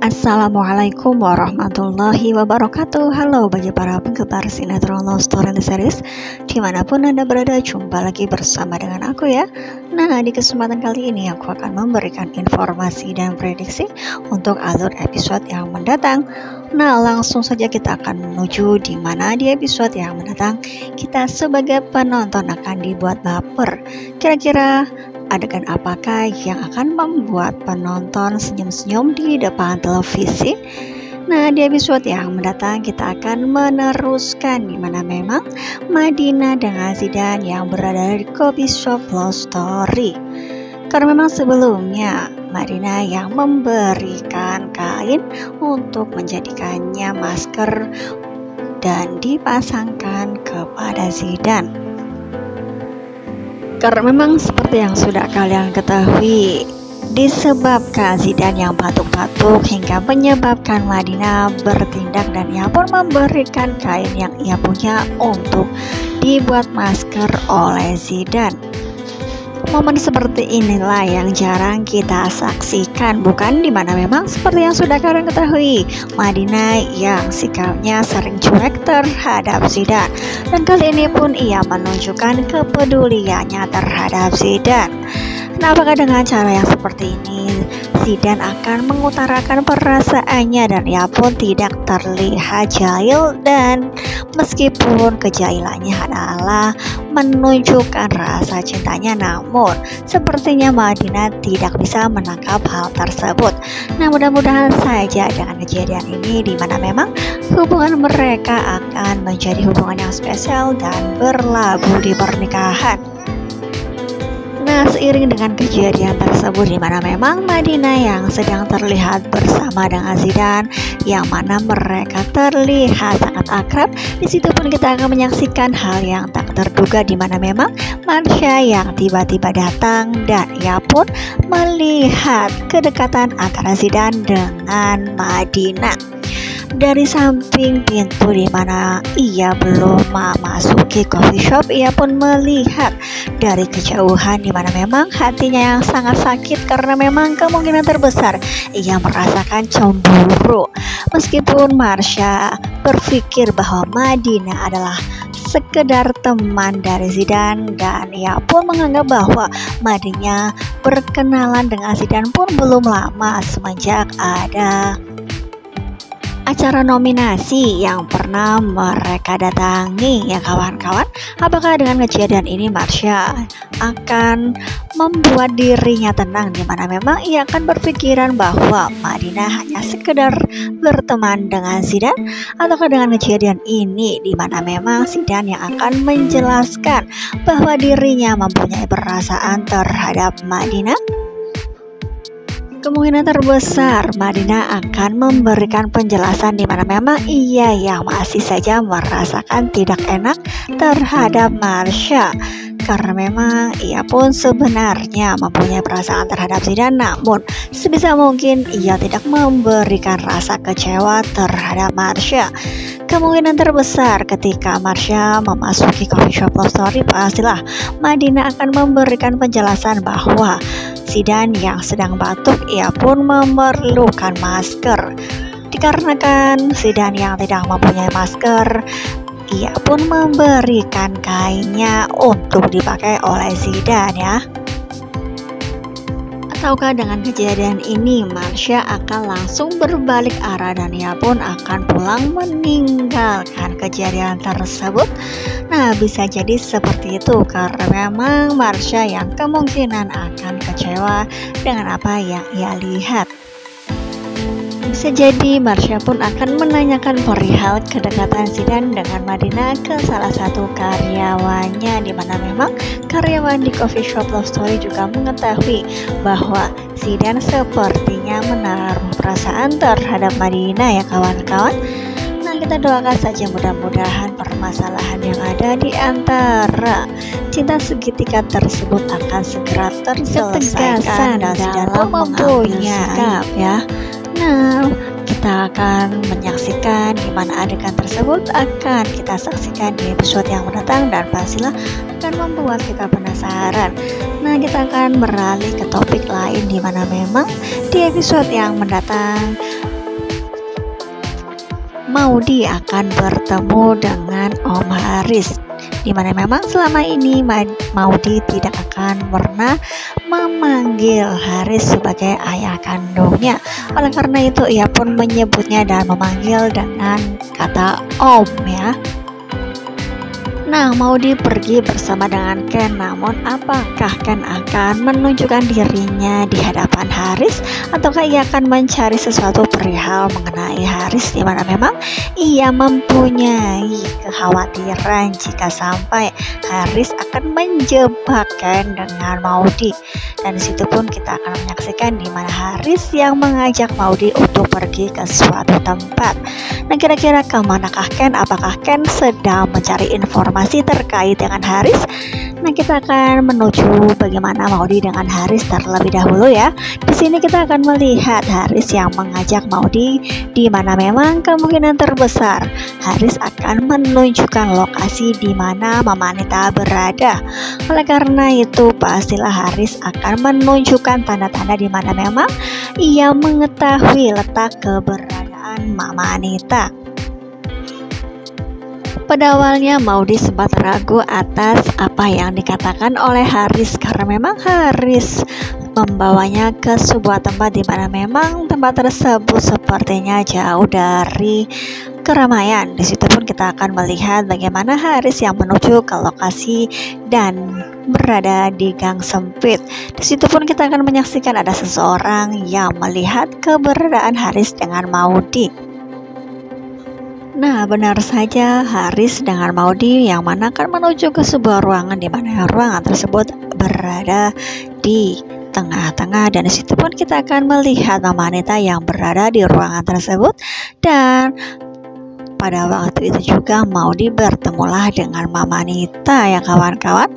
Assalamualaikum warahmatullahi wabarakatuh. Halo bagi para penggemar sinetron Love Story and Series dimanapun Anda berada, jumpa lagi bersama dengan aku ya. Nah, di kesempatan kali ini aku akan memberikan informasi dan prediksi untuk alur episode yang mendatang. Nah, langsung saja kita akan menuju di mana di episode yang mendatang kita sebagai penonton akan dibuat baper. Kira-kira adegan apakah yang akan membuat penonton senyum-senyum di depan televisi? Nah, di episode yang mendatang kita akan meneruskan di mana memang Madinah dengan Zidan yang berada di coffee shop Love Story. Karena memang sebelumnya Madinah yang memberikan kain untuk menjadikannya masker dan dipasangkan kepada Zidan. Karena memang seperti yang sudah kalian ketahui, disebabkan Zidan yang batuk-batuk hingga menyebabkan Madinah bertindak dan ia pun memberikan kain yang ia punya untuk dibuat masker oleh Zidan. Momen seperti inilah yang jarang kita saksikan, bukan? Dimana memang seperti yang sudah kalian ketahui, Madinah yang sikapnya sering cuek terhadap Zidan, dan kali ini pun ia menunjukkan kepeduliannya terhadap Zidan. Nah, apakah dengan cara yang seperti ini Zidan akan mengutarakan perasaannya dan ia pun tidak terlihat jahil, dan meskipun kejailannya adalah menunjukkan rasa cintanya, namun sepertinya Madinah tidak bisa menangkap hal tersebut. Nah, mudah-mudahan saja dengan kejadian ini di mana memang hubungan mereka akan menjadi hubungan yang spesial dan berlabuh di pernikahan. Nah, seiring dengan kejadian tersebut di mana memang Madinah yang sedang terlihat bersama dengan Zidan, yang mana mereka terlihat sangat akrab, di situ pun kita akan menyaksikan hal yang tak terduga di mana memang Marsha yang tiba-tiba datang dan ia pun melihat kedekatan antara Zidan dengan Madinah. Dari samping pintu di mana ia belum memasuki coffee shop, ia pun melihat dari kejauhan di mana memang hatinya yang sangat sakit karena memang kemungkinan terbesar ia merasakan cemburu. Meskipun Marsha berpikir bahwa Madinah adalah sekedar teman dari Zidan, dan ia pun menganggap bahwa Madinah berkenalan dengan Zidan pun belum lama semenjak ada acara nominasi yang pernah mereka datangi ya kawan-kawan. Apakah dengan kejadian ini Marsha akan membuat dirinya tenang di mana memang ia akan berpikiran bahwa Madinah hanya sekedar berteman dengan Zidan, ataukah dengan kejadian ini di mana memang Zidan yang akan menjelaskan bahwa dirinya mempunyai perasaan terhadap Madinah? Kemungkinan terbesar Madinah akan memberikan penjelasan di mana memang ia yang masih saja merasakan tidak enak terhadap Marsha, karena memang ia pun sebenarnya mempunyai perasaan terhadap Zidan, namun sebisa mungkin ia tidak memberikan rasa kecewa terhadap Marsha. Kemungkinan terbesar ketika Marsha memasuki coffee shop Love Story, pastilah Madinah akan memberikan penjelasan bahwa Zidan yang sedang batuk ia pun memerlukan masker. Dikarenakan Zidan yang tidak mempunyai masker, ia pun memberikan kainnya untuk dipakai oleh Zidan ya. Ataukah dengan kejadian ini Marsha akan langsung berbalik arah dan ia pun akan pulang meninggalkan kejadian tersebut? Nah, bisa jadi seperti itu karena memang Marsha yang kemungkinan akan kecewa dengan apa yang ia lihat. Bisa jadi Marsha pun akan menanyakan perihal kedekatan Zidan dengan Madinah ke salah satu karyawannya, di mana memang karyawan di coffee shop Love Story juga mengetahui bahwa Zidan sepertinya menaruh perasaan terhadap Madinah ya kawan-kawan. Nah, kita doakan saja mudah-mudahan permasalahan yang ada di antara cinta segitiga tersebut akan segera terselesaikan dan Zidan pun mempunyai sikap ya. Nah, kita akan menyaksikan di mana adegan tersebut akan kita saksikan di episode yang mendatang, dan pastilah akan membuat kita penasaran. Nah, kita akan beralih ke topik lain di mana memang di episode yang mendatang Maudi akan bertemu dengan Om Haris, dimana memang selama ini Maudi tidak akan pernah memanggil Haris sebagai ayah kandungnya. Oleh karena itu ia pun menyebutnya dan memanggil dengan kata Om ya. Nah, Maudi pergi bersama dengan Ken, namun apakah Ken akan menunjukkan dirinya di hadapan Haris, ataukah ia akan mencari sesuatu perihal mengenai Haris, di mana memang ia mempunyai kekhawatiran jika sampai Haris akan menjebak Ken dengan Maudi. Dan disitu pun kita akan menyaksikan di mana Haris yang mengajak Maudi untuk pergi ke suatu tempat. Nah, kira-kira kemanakah Ken? Apakah Ken sedang mencari informasi terkait dengan Haris? Nah, kita akan menuju bagaimana Maudi dengan Haris terlebih dahulu ya. Di sini kita akan melihat Haris yang mengajak Maudi, di mana memang kemungkinan terbesar Haris akan menunjukkan lokasi di mana Mama Anita berada. Oleh karena itu, pastilah Haris akan menunjukkan tanda-tanda di mana memang ia mengetahui letak keberadaan Mama Anita. Pada awalnya Maudi sempat ragu atas apa yang dikatakan oleh Haris, karena memang Haris membawanya ke sebuah tempat di mana memang tempat tersebut sepertinya jauh dari keramaian. Di situ pun kita akan melihat bagaimana Haris yang menuju ke lokasi dan berada di gang sempit. Di situ pun kita akan menyaksikan ada seseorang yang melihat keberadaan Haris dengan Maudi. Nah, benar saja Haris dengan Maudi yang mana akan menuju ke sebuah ruangan, di mana ruangan tersebut berada di tengah-tengah, dan disitu pun kita akan melihat Mama Anita yang berada di ruangan tersebut. Dan pada waktu itu juga Maudi bertemulah dengan Mama Anita ya kawan-kawan.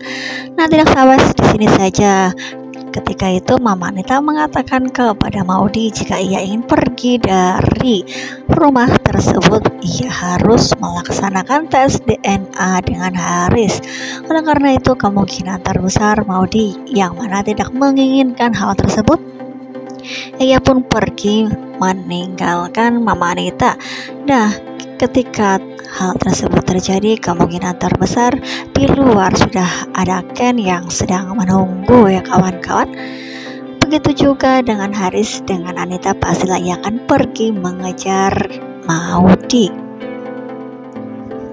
Nah, tidak sabar di sini saja. Ketika itu Mama Anita mengatakan kepada Maudi jika ia ingin pergi dari rumah tersebut, ia harus melaksanakan tes DNA dengan Haris. Oleh karena itu kemungkinan terbesar Maudi yang mana tidak menginginkan hal tersebut, ia pun pergi meninggalkan Mama Anita. Nah, ketika hal tersebut terjadi, kemungkinan terbesar di luar sudah ada Ken yang sedang menunggu ya kawan-kawan. Begitu juga dengan Haris dengan Anita, pastilah ia akan pergi mengejar Maudi.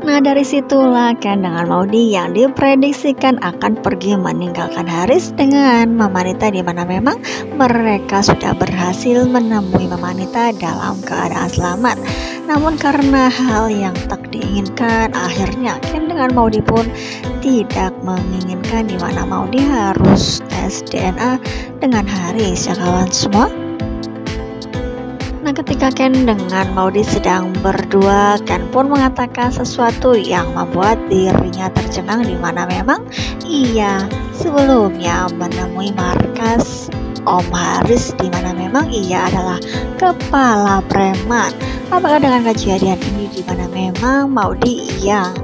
Nah, dari situlah Ken dengan Maudi yang diprediksikan akan pergi meninggalkan Haris dengan Mama Anita, di mana memang mereka sudah berhasil menemui Mama Anita dalam keadaan selamat. Namun karena hal yang tak diinginkan, akhirnya Ken dengan Maudi pun tidak menginginkan di mana Maudi harus tes DNA dengan Haris ya kawan semua. Nah, ketika Ken dengan Maudi sedang berdua, Ken pun mengatakan sesuatu yang membuat dirinya tercengang, di mana memang ia sebelumnya menemui markas Om Haris, di mana memang ia adalah kepala preman. Apakah dengan kejadian ini di mana memang Maudi yang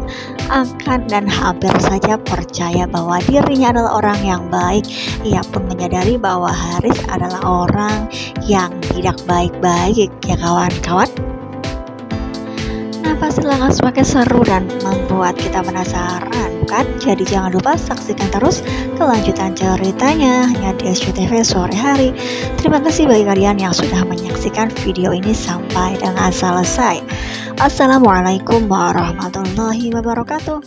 akan dan hampir saja percaya bahwa dirinya adalah orang yang baik, ia pun menyadari bahwa Haris adalah orang yang tidak baik-baik ya kawan-kawan. Nah, pastilah akan semakin seru dan membuat kita penasaran, bukan? Jadi jangan lupa saksikan terus kelanjutan ceritanya hanya di SCTV sore hari. Terima kasih bagi kalian yang sudah menyaksikan video ini sampai dengan selesai. Assalamualaikum warahmatullahi wabarakatuh.